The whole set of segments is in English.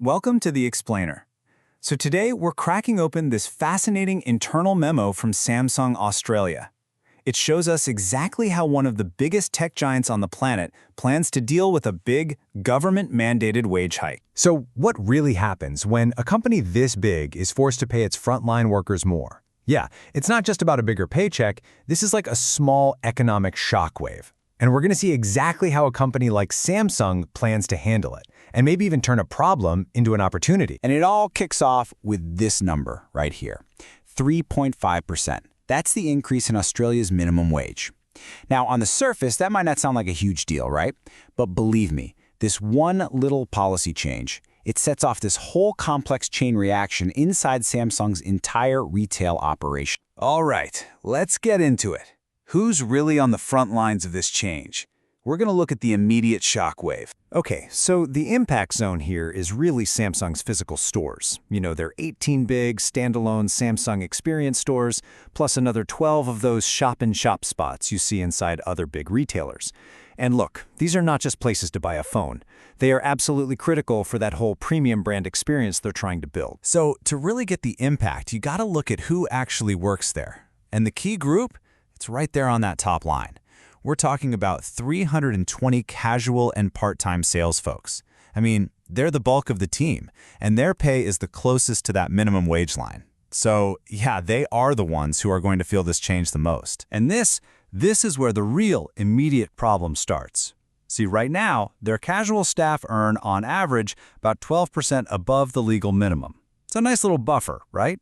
Welcome to The Explainer. So today we're cracking open this fascinating internal memo from Samsung Australia. It shows us exactly how one of the biggest tech giants on the planet plans to deal with a big, government-mandated wage hike. So what really happens when a company this big is forced to pay its frontline workers more? Yeah, it's not just about a bigger paycheck. This is like a small economic shockwave. And we're going to see exactly how a company like Samsung plans to handle it, and maybe even turn a problem into an opportunity. And it all kicks off with this number right here, 3.5%. That's the increase in Australia's minimum wage. Now, on the surface, that might not sound like a huge deal, right? But believe me, this one little policy change, it sets off this whole complex chain reaction inside Samsung's entire retail operation. All right, let's get into it. Who's really on the front lines of this change? We're going to look at the immediate shockwave. Okay, so the impact zone here is really Samsung's physical stores. You know, their 18 big, standalone Samsung Experience stores, plus another 12 of those shop-in-shop spots you see inside other big retailers. And look, these are not just places to buy a phone. They are absolutely critical for that whole premium brand experience they're trying to build. So to really get the impact, you got to look at who actually works there. And the key group? It's right there on that top line. We're talking about 320 casual and part-time sales folks. I mean, they're the bulk of the team, and their pay is the closest to that minimum wage line. So, yeah, they are the ones who are going to feel this change the most. And this is where the real immediate problem starts. See, right now, their casual staff earn, on average, about 12% above the legal minimum. It's a nice little buffer, right?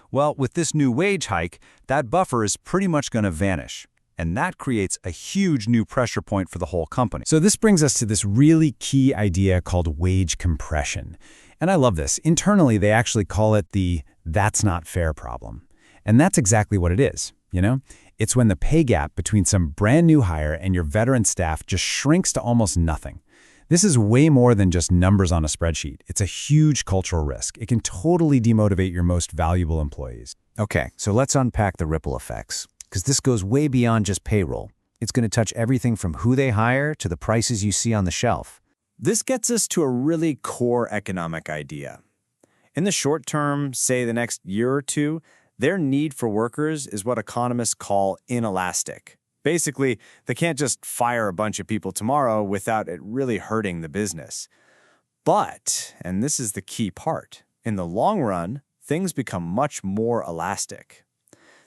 Well, with this new wage hike, that buffer is pretty much going to vanish. And that creates a huge new pressure point for the whole company. So this brings us to this really key idea called wage compression. And I love this. Internally, they actually call it the "that's not fair" problem. And that's exactly what it is, you know? It's when the pay gap between some brand new hire and your veteran staff just shrinks to almost nothing. This is way more than just numbers on a spreadsheet. It's a huge cultural risk. It can totally demotivate your most valuable employees. Okay, so let's unpack the ripple effects, because this goes way beyond just payroll. It's going to touch everything from who they hire to the prices you see on the shelf. This gets us to a really core economic idea. In the short term, say the next year or two, their need for workers is what economists call inelastic. Basically, they can't just fire a bunch of people tomorrow without it really hurting the business. But, and this is the key part, in the long run, things become much more elastic.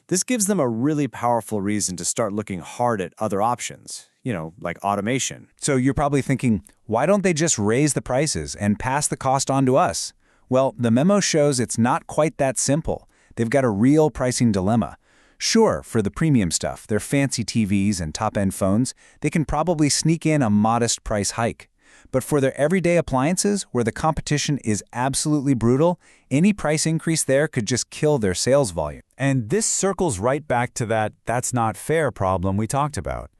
This gives them a really powerful reason to start looking hard at other options, you know, like automation. So you're probably thinking, why don't they just raise the prices and pass the cost on to us? Well, the memo shows it's not quite that simple. They've got a real pricing dilemma. Sure, for the premium stuff, their fancy TVs and top-end phones, they can probably sneak in a modest price hike. But for their everyday appliances, where the competition is absolutely brutal, any price increase there could just kill their sales volume. And this circles right back to that "that's not fair" problem we talked about.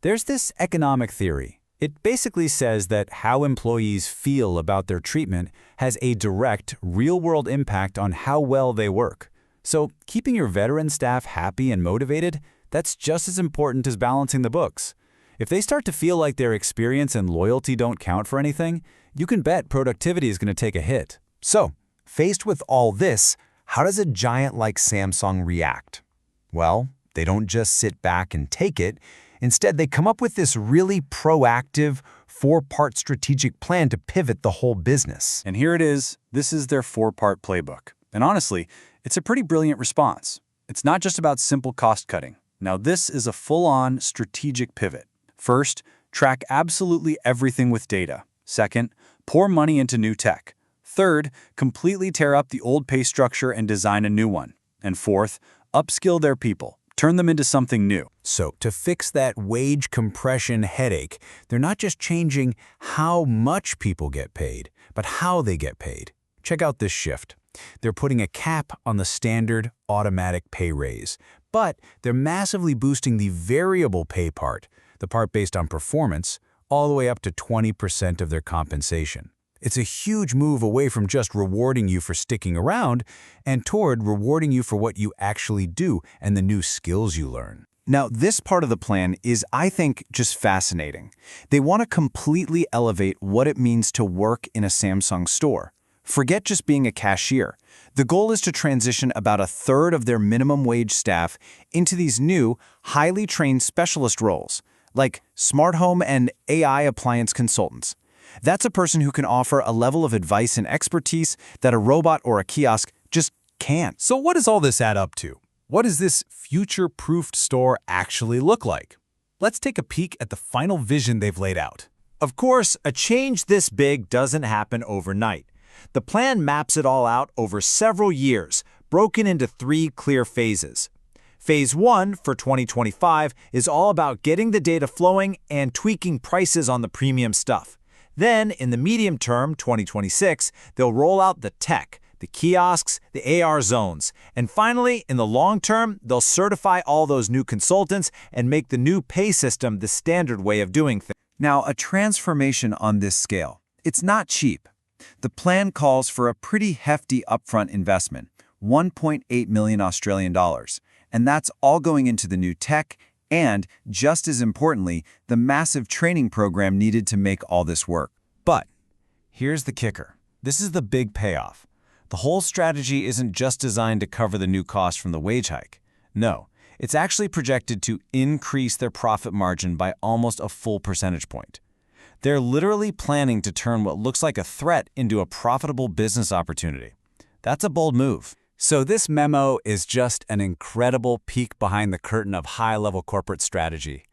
There's this economic theory. It basically says that how employees feel about their treatment has a direct, real-world impact on how well they work. So keeping your veteran staff happy and motivated, that's just as important as balancing the books. If they start to feel like their experience and loyalty don't count for anything, you can bet productivity is going to take a hit. So, faced with all this, how does a giant like Samsung react? Well, they don't just sit back and take it. Instead, they come up with this really proactive, four-part strategic plan to pivot the whole business. And here it is. This is their four-part playbook. And honestly, it's a pretty brilliant response. It's not just about simple cost cutting. Now, this is a full-on strategic pivot. First, track absolutely everything with data. Second, pour money into new tech. Third, completely tear up the old pay structure and design a new one. And fourth, upskill their people. Turn them into something new. So, to fix that wage compression headache, they're not just changing how much people get paid, but how they get paid. Check out this shift. They're putting a cap on the standard automatic pay raise, but they're massively boosting the variable pay part, the part based on performance, all the way up to 20% of their compensation. It's a huge move away from just rewarding you for sticking around and toward rewarding you for what you actually do and the new skills you learn. Now, this part of the plan is, I think, just fascinating. They want to completely elevate what it means to work in a Samsung store. Forget just being a cashier. The goal is to transition about a third of their minimum wage staff into these new, highly trained specialist roles, like smart home and AI appliance consultants. That's a person who can offer a level of advice and expertise that a robot or a kiosk just can't. So what does all this add up to? What does this future-proofed store actually look like? Let's take a peek at the final vision they've laid out. Of course, a change this big doesn't happen overnight. The plan maps it all out over several years, broken into 3 clear phases. Phase 1 for 2025 is all about getting the data flowing and tweaking prices on the premium stuff. Then, in the medium term, 2026, they'll roll out the tech, the kiosks, the AR zones. And finally, in the long term, they'll certify all those new consultants and make the new pay system the standard way of doing things. Now, a transformation on this scale, it's not cheap. The plan calls for a pretty hefty upfront investment, 1.8 million Australian dollars, and that's all going into the new tech and, just as importantly, the massive training program needed to make all this work. But here's the kicker. This is the big payoff. The whole strategy isn't just designed to cover the new cost from the wage hike. No, it's actually projected to increase their profit margin by almost a full percentage point. They're literally planning to turn what looks like a threat into a profitable business opportunity. That's a bold move. So this memo is just an incredible peek behind the curtain of high-level corporate strategy.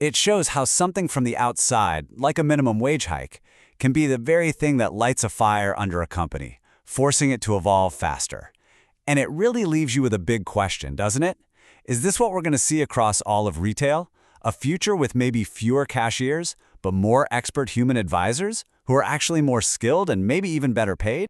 It shows how something from the outside, like a minimum wage hike, can be the very thing that lights a fire under a company, forcing it to evolve faster. And it really leaves you with a big question, doesn't it? Is this what we're going to see across all of retail? A future with maybe fewer cashiers, but more expert human advisors who are actually more skilled and maybe even better paid?